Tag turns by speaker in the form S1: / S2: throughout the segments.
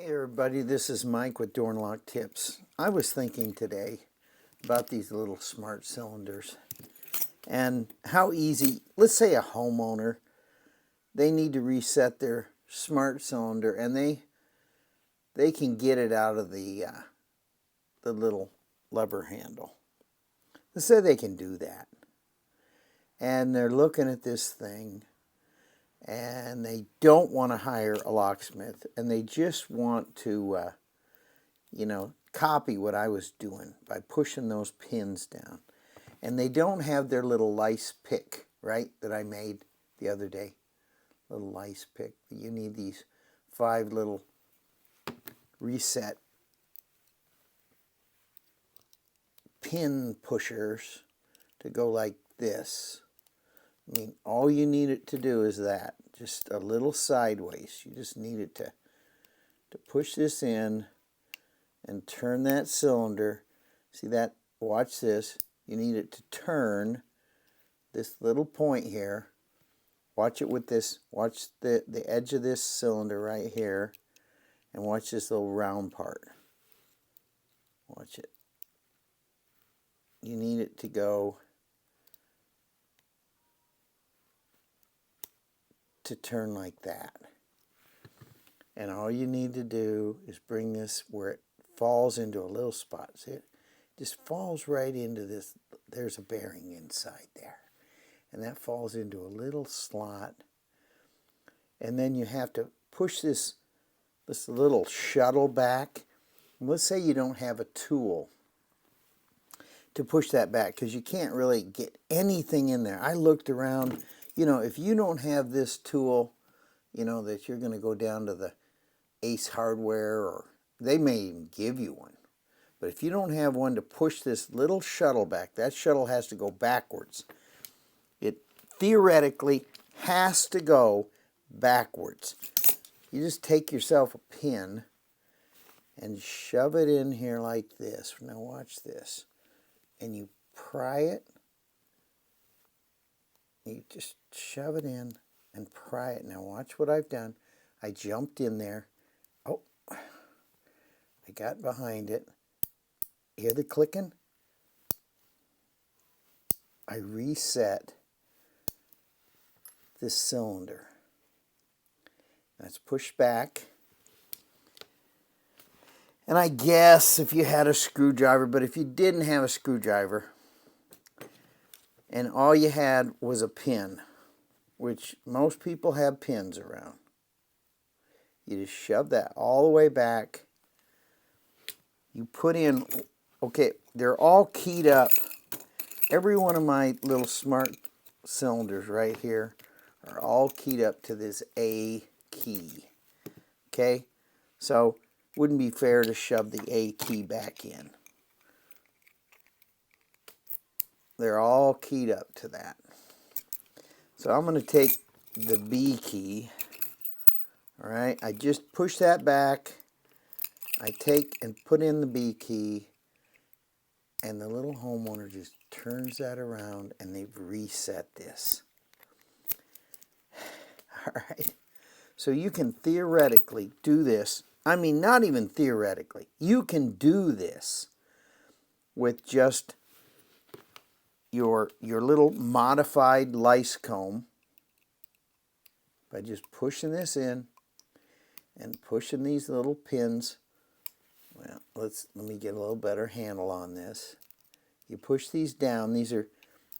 S1: Hey everybody, this is Mike with Door and Lock Tips. I was thinking today about these little smart cylinders and how easy, let's say a homeowner, they need to reset their smart cylinder and they can get it out of the little lever handle. Let's say they can do that. And they're looking at this thing and they don't want to hire a locksmith, and they just want to, copy what I was doing by pushing those pins down. And they don't have their little lice pick, right, that I made the other day. Little lice pick. You need these 5 little reset pin pushers to go like this. I mean, all you need it to do is that, just a little sideways. You just need it to push this in and turn that cylinder. See that? Watch this. You need it to turn this little point here. Watch it with this. Watch the edge of this cylinder right here. And watch this little round part. Watch it. You need it to go to turn like that. And all you need to do is bring this where it falls into a little spot. See it? Just falls right into this. There's a bearing inside there. And that falls into a little slot. And then you have to push this little shuttle back. And let's say you don't have a tool to push that back, because you can't really get anything in there. I looked around. If you don't have this tool, that you're going to go down to the Ace Hardware, or they may even give you one. But if you don't have one to push this little shuttle back, that shuttle has to go backwards. It theoretically has to go backwards. You just take yourself a pin and shove it in here like this. Now watch this. And you pry it. You just shove it in and pry it. Now watch what I've done. I jumped in there. Oh, I got behind it. Hear the clicking? I reset this cylinder. That's pushed back. And I guess if you had a screwdriver, but if you didn't have a screwdriver, and all you had was a pin, which most people have pins around, you just shove that all the way back. You put in, okay, they're all keyed up. Every one of my little smart cylinders right here are all keyed up to this A key. Okay, so it wouldn't be fair to shove the A key back in. They're all keyed up to that. So I'm going to take the B key. All right, I just push that back. I take and put in the B key, and the little homeowner just turns that around, and they've reset this. All right, so you can theoretically do this. I mean, not even theoretically. You can do this with just your little modified lice comb by just pushing this in and pushing these little pins. Well, let me get a little better handle on this. You push these down. These are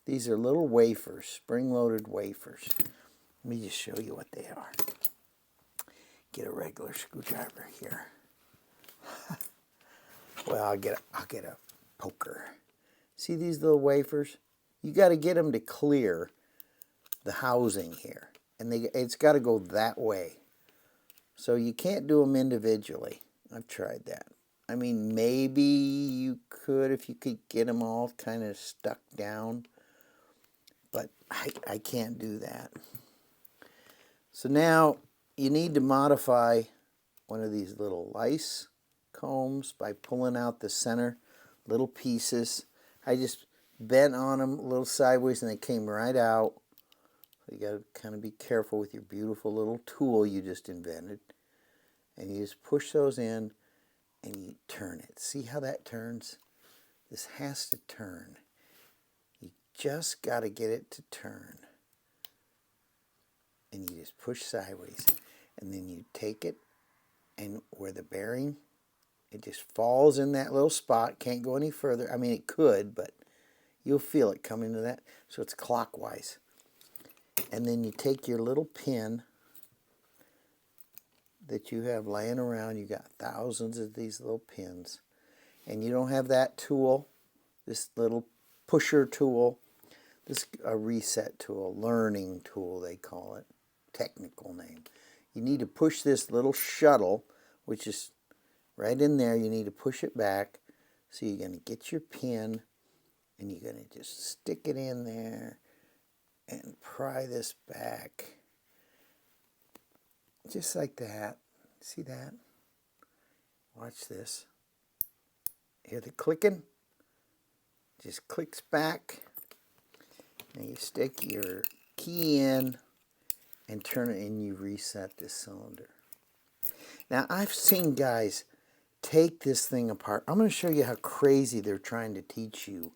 S1: little wafers, spring-loaded wafers. Let me just show you what they are. Get a regular screwdriver here. Well, I'll get a poker. See these little wafers? You got to get them to clear the housing here. And it's got to go that way. So you can't do them individually. I've tried that. I mean, maybe you could if you could get them all kind of stuck down. But I can't do that. So now you need to modify one of these little lice combs by pulling out the center little pieces. I just bent on them a little sideways and they came right out. So you got to kind of be careful with your beautiful little tool you just invented. And you just push those in and you turn it. See how that turns? This has to turn. You just got to get it to turn. And you just push sideways. And then you take it, and where the bearing, it just falls in that little spot. Can't go any further. I mean, it could, but you'll feel it coming to that. So it's clockwise. And then you take your little pin that you have laying around. You got thousands of these little pins. And you don't have that tool, this little pusher tool. This is a reset tool, learning tool they call it, technical name. You need to push this little shuttle, which is right in there. You need to push it back. So you're going to get your pin, and you're going to just stick it in there and pry this back. Just like that. See that? Watch this. Hear the clicking? Just clicks back. And you stick your key in and turn it, and you reset this cylinder. Now, I've seen guys take this thing apart. I'm going to show you how crazy they're trying to teach you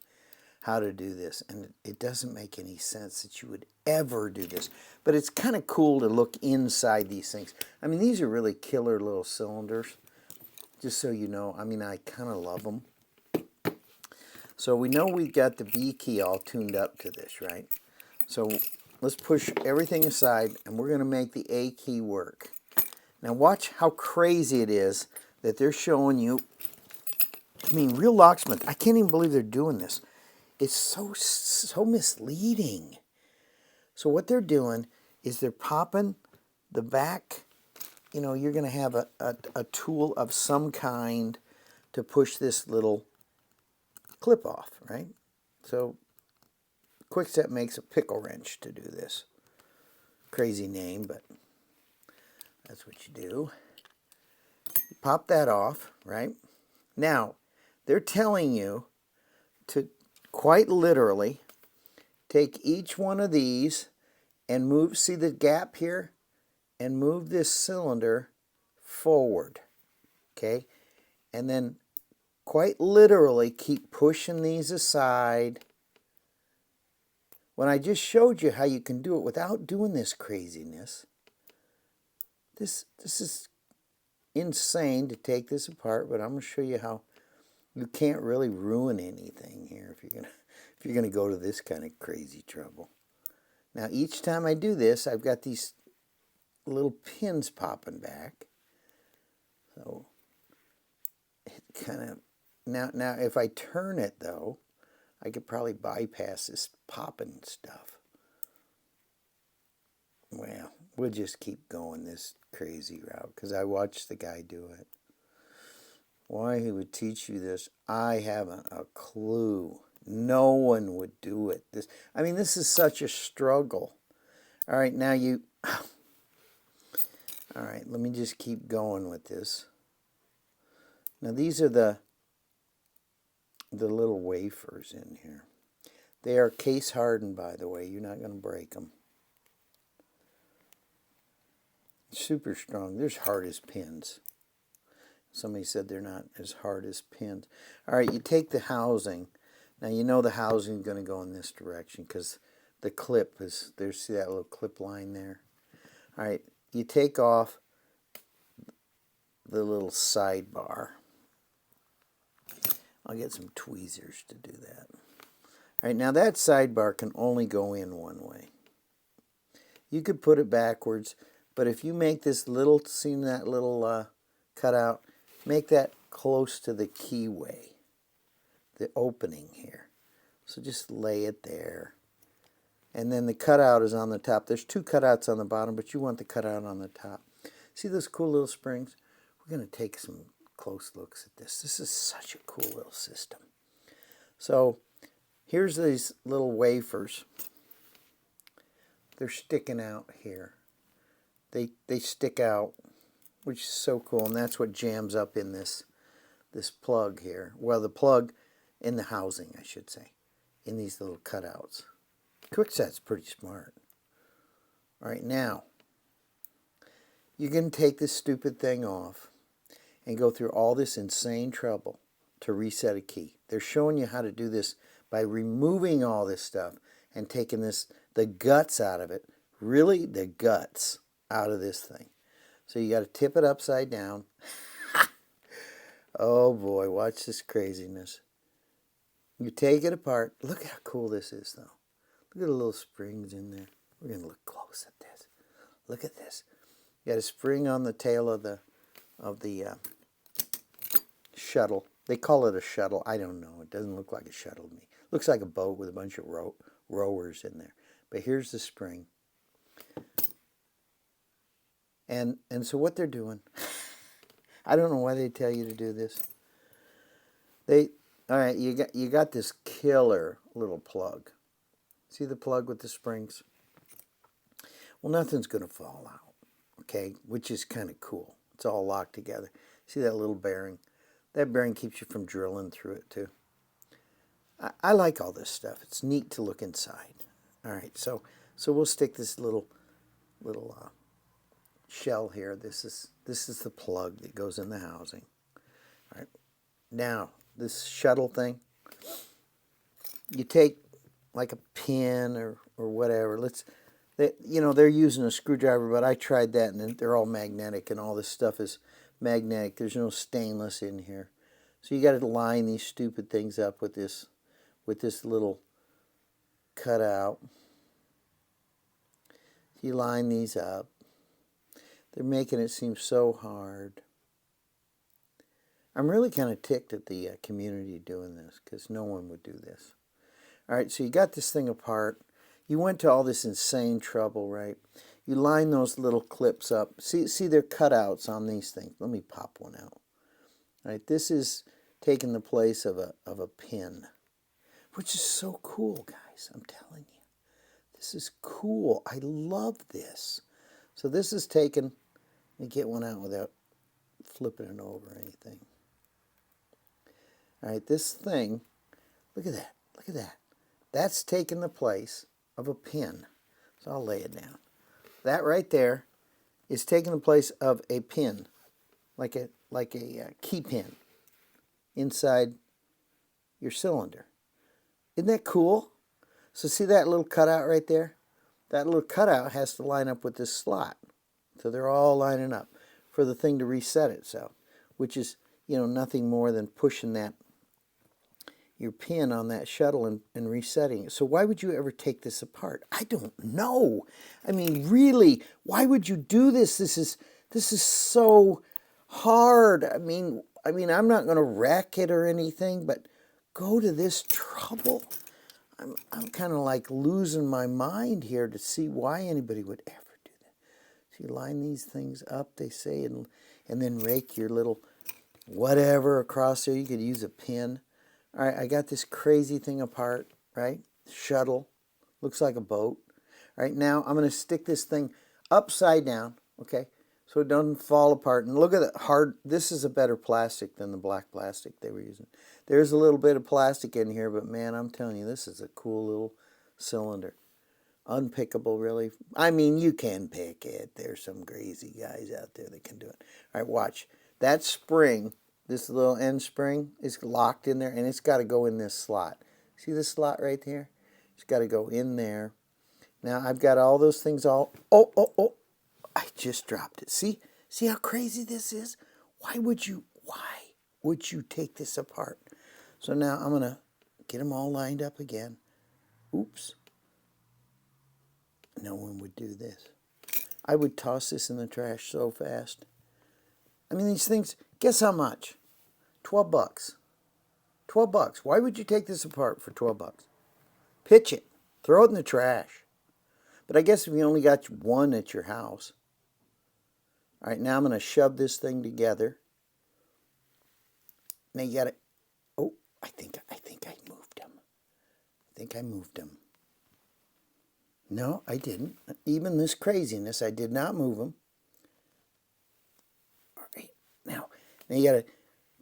S1: how to do this. And it doesn't make any sense that you would ever do this. But it's kind of cool to look inside these things. I mean, these are really killer little cylinders. Just so you know, I mean, I kind of love them. So we know we've got the B key all tuned up to this, right? So let's push everything aside, and we're going to make the A key work. Now watch how crazy it is that they're showing you. I mean, real locksmith, I can't even believe they're doing this. It's so misleading. So what they're doing is they're popping the back. You know, you're going to have a tool of some kind to push this little clip off, right? So Kwikset makes a pickle wrench to do this. Crazy name, but that's what you do. You pop that off, right? Now, they're telling you to quite literally take each one of these and move, see the gap here? And move this cylinder forward, okay? And then quite literally keep pushing these aside. When I just showed you how you can do it without doing this craziness, this is insane to take this apart, but I'm going to show you how you can't really ruin anything here if you're gonna go to this kind of crazy trouble. Now each time I do this, I've got these little pins popping back. So it kind of now if I turn it though, I could probably bypass this popping stuff. Well, we'll just keep going this crazy route because I watched the guy do it. Why he would teach you this, I haven't a clue. No one would do it. I mean, this is such a struggle. All right, now you... All right, let me just keep going with this. Now, these are the little wafers in here. They are case hardened, by the way. You're not going to break them. Super strong. They're as hard as pins. Somebody said they're not as hard as pins. All right, you take the housing. Now, you know the housing is going to go in this direction because the clip is, there's, see that little clip line there? All right, you take off the little sidebar. I'll get some tweezers to do that. All right, now that sidebar can only go in one way. You could put it backwards, but if you make this little, see that little cutout, make that close to the keyway, the opening here. So just lay it there. And then the cutout is on the top. There's two cutouts on the bottom, but you want the cutout on the top. See those cool little springs? We're going to take some close looks at this. This is such a cool little system. So here's these little wafers. They're sticking out here. They stick out, which is so cool, and that's what jams up in this plug here. Well, the plug in the housing, I should say, in these little cutouts. Kwikset's pretty smart. All right, now, you're going to take this stupid thing off and go through all this insane trouble to reset a key. They're showing you how to do this by removing all this stuff and taking the guts out of it. Really, the guts out of this thing. So you got to tip it upside down. Oh boy, watch this craziness. You take it apart. Look how cool this is, though. Look at the little springs in there. We're going to look close at this. Look at this. You got a spring on the tail of the shuttle. They call it a shuttle. I don't know. It doesn't look like a shuttle to me. It looks like a boat with a bunch of rowers in there. But here's the spring. And so what they're doing, I don't know why they tell you to do this. All right, you got this killer little plug. See the plug with the springs? Well, nothing's going to fall out, okay, which is kind of cool. It's all locked together. See that little bearing? That bearing keeps you from drilling through it, too. I like all this stuff. It's neat to look inside. All right, so we'll stick this little shell here. This is the plug that goes in the housing. All right, now this shuttle thing, you take like a pin or whatever. They're using a screwdriver, but I tried that and they're all magnetic, and all this stuff is magnetic. There's no stainless in here, so you got to line these stupid things up with this little cutout. You line these up. They're making it seem so hard. I'm really kind of ticked at the community doing this, because no one would do this. All right, so you got this thing apart. You went to all this insane trouble, right? You line those little clips up. See their cutouts on these things. Let me pop one out. All right, this is taking the place of a pin, which is so cool, guys. I'm telling you. This is cool. I love this. So this is taken. Let me get one out without flipping it over or anything. All right, this thing, look at that. Look at that. That's taking the place of a pin. So I'll lay it down. That right there is taking the place of a pin, like a key pin inside your cylinder. Isn't that cool? So see that little cutout right there? That little cutout has to line up with this slot. So they're all lining up for the thing to reset itself, which is, nothing more than pushing your pin on that shuttle and resetting it. So why would you ever take this apart? I don't know. I mean, really, why would you do this? This is so hard. I mean, I'm not going to wreck it or anything, but go to this trouble. I'm kind of like losing my mind here to see why anybody would ever do that. So you line these things up, they say, and then rake your little whatever across there. You could use a pin. All right, I got this crazy thing apart, right? Shuttle. Looks like a boat. All right, now I'm going to stick this thing upside down, okay, so it doesn't fall apart. And look at the hard. This is a better plastic than the black plastic they were using. There's a little bit of plastic in here, but man, I'm telling you, this is a cool little cylinder. Unpickable, really. I mean, you can pick it. There's some crazy guys out there that can do it. All right, watch. That spring, this little end spring, is locked in there, and it's got to go in this slot. See this slot right there? It's got to go in there. Now, I've got all those things all... Oh, I just dropped it. See how crazy this is? Why would you take this apart? So now I'm going to get them all lined up again. Oops. No one would do this. I would toss this in the trash so fast. I mean, these things, guess how much? 12 bucks. 12 bucks. Why would you take this apart for 12 bucks? Pitch it. Throw it in the trash. But I guess if you only got one at your house. All right, now I'm going to shove this thing together. Now you got to... Oh, I think I moved them. I think I moved them. No, I didn't. Even this craziness, I did not move them. All right, now you got to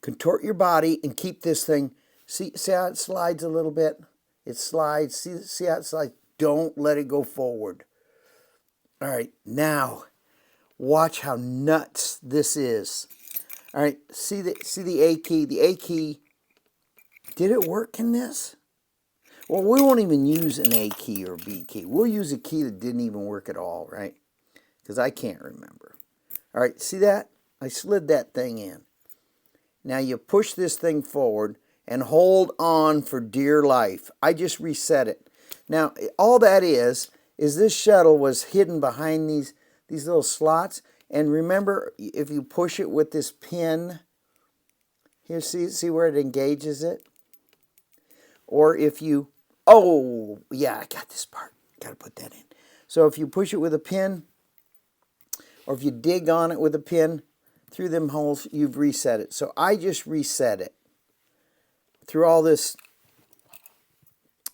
S1: contort your body and keep this thing. See how it slides a little bit? It slides. See how it slides? Don't let it go forward. All right, now, Watch how nuts this is. All right, see the A key? The A key, did it work in this? Well, we won't even use an A key or B key. We'll use a key that didn't even work at all, right? Because I can't remember. All right, see that? I slid that thing in. Now you push this thing forward and hold on for dear life. I just reset it. Now, all that is this shuttle was hidden behind these little slots. And remember, if you push it with this pin, here, see where it engages it? Or if you, oh, yeah, I got this part. Got to put that in. So if you push it with a pin, or if you dig on it with a pin through them holes, you've reset it. So I just reset it through all this,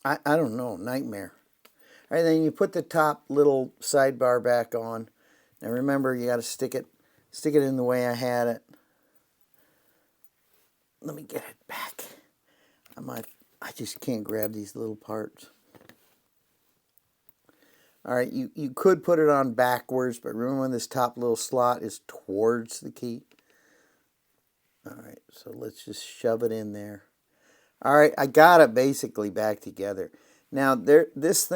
S1: I don't know, nightmare. All right, then you put the top little sidebar back on. Now remember, you got to stick it in the way I had it. Let me get it back. I just can't grab these little parts. All right, you could put it on backwards, but remember when this top little slot is towards the key? All right, so let's just shove it in there. All right, I got it basically back together. Now, this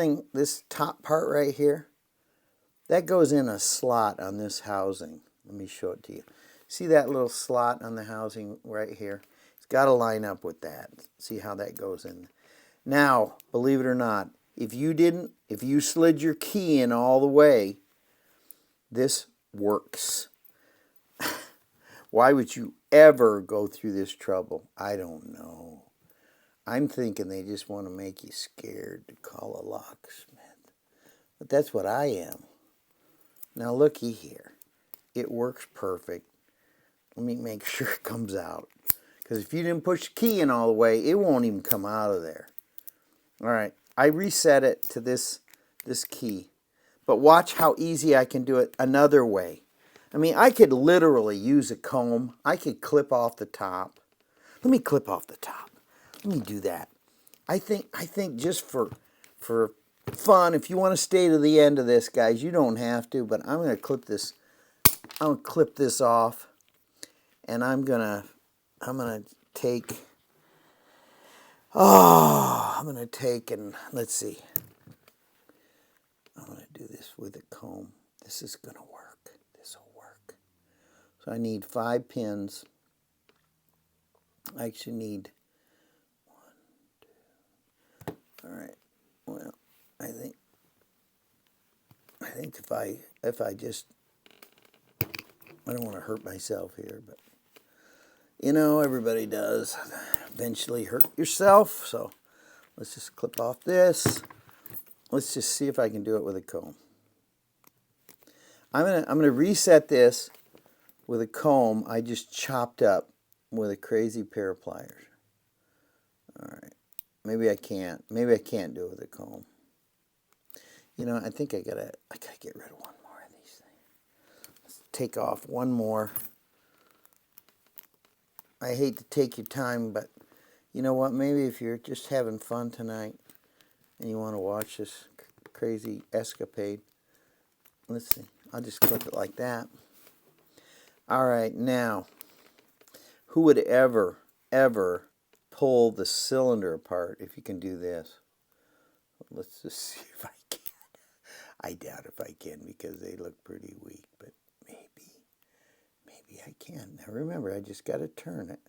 S1: top part right here, that goes in a slot on this housing. Let me show it to you. See that little slot on the housing right here? It's got to line up with that. See how that goes in. Now, believe it or not, if you slid your key in all the way, this works. Why would you ever go through this trouble? I don't know. I'm thinking they just want to make you scared to call a locksmith. But that's what I am. Now looky here. It works perfect. Let me make sure it comes out. Because if you didn't push the key in all the way, it won't even come out of there. All right. I reset it to this key. But watch how easy I can do it another way. I mean, I could literally use a comb. I could clip off the top. Let me clip off the top. Let me do that. I think just for fun, if you want to stay to the end of this, guys, you don't have to, but I'm going to clip this. I'm going to clip this off, and I'm going to take, and let's see. I'm going to do this with a comb. This is going to work. This will work. So I need 5 pins. I actually need 1, 2. All right. Well, I think if I just, I don't want to hurt myself here, but you know, everybody does eventually hurt yourself. So let's just clip off this. Let's just see if I can do it with a comb. I'm gonna reset this with a comb I just chopped up with a crazy pair of pliers. All right. Maybe I can't. Maybe I can't do it with a comb. You know, I think I gotta get rid of one more of these things. Let's take off one more. I hate to take your time, but you know what? Maybe if you're just having fun tonight and you want to watch this crazy escapade, let's see. I'll just clip it like that. All right, now, who would ever pull the cylinder apart if you can do this? Let's just see if I can. I doubt if I can because they look pretty weak, but maybe I can. Now remember, I just got to turn it.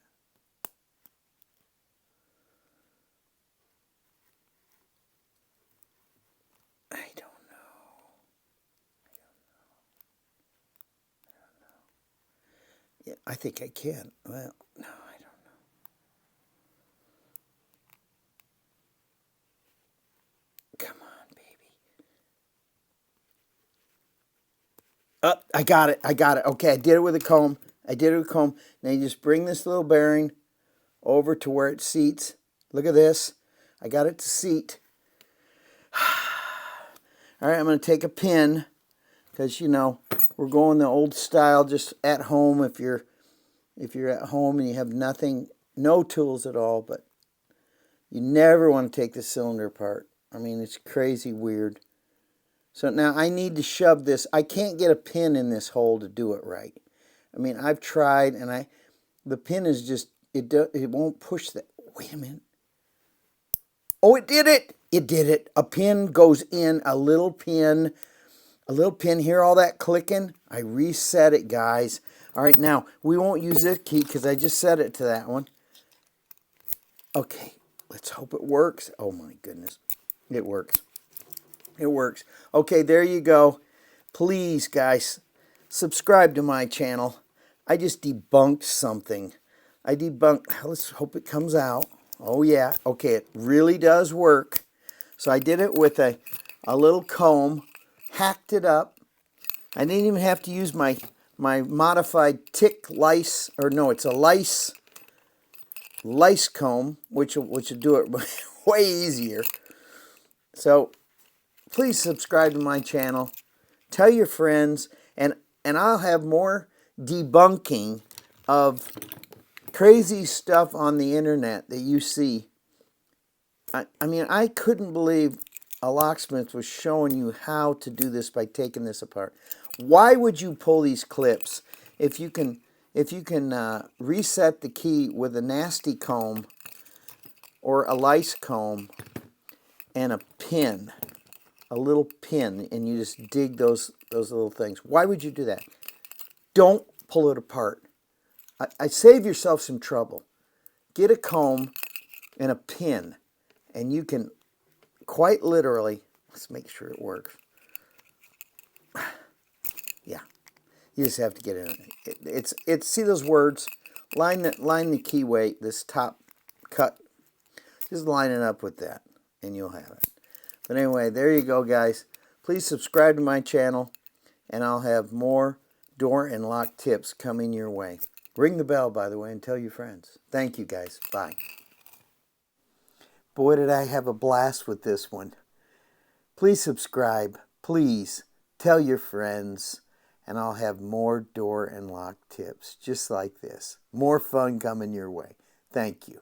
S1: I don't know. Yeah, I think I can. Well, no, I don't know. Come on, baby. Oh, I got it. Okay, I did it with a comb. Now you just bring this little bearing over to where it seats. Look at this. I got it to seat. All right, I'm going to take a pin because, you know, we're going the old style, just at home if you're at home and you have no tools at all, but you never want to take the cylinder apart. I mean, it's crazy weird. So now I need to shove this. I can't get a pin in this hole to do it right. I mean, I've tried, and the pin is just, it won't push that. Wait a minute. Oh, it did it. It did it. A pin goes in, a little pin. Hear all that clicking? I reset it, guys. All right, now, we won't use this key because I just set it to that one. Okay, let's hope it works. Oh, my goodness. It works. It works. Okay, there you go. Please, guys, subscribe to my channel. I just debunked something. Let's hope it comes out. Oh, yeah. Okay, it really does work. So I did it with a little comb, hacked it up. I didn't even have to use my modified tick lice, or no, it's a lice comb, which will do it way easier. So please subscribe to my channel. Tell your friends, and I'll have more debunking of crazy stuff on the internet that you see. I mean, I couldn't believe a locksmith was showing you how to do this by taking this apart. Why would you pull these clips if you can reset the key with a nasty comb or a lice comb and a pin, a little pin, and you just dig those little things? Why would you do that? Don't pull it apart. I save yourself some trouble. Get a comb and a pin, and you can quite literally, let's make sure it works. Yeah, you just have to get in it. It's see those words? Line the keyway, this top cut. Just line it up with that, and you'll have it. But anyway, there you go, guys. Please subscribe to my channel, and I'll have more door and lock tips coming your way. Ring the bell, by the way, and tell your friends. Thank you, guys. Bye. Boy, did I have a blast with this one. Please subscribe. Please tell your friends, and I'll have more door and lock tips just like this. More fun coming your way. Thank you.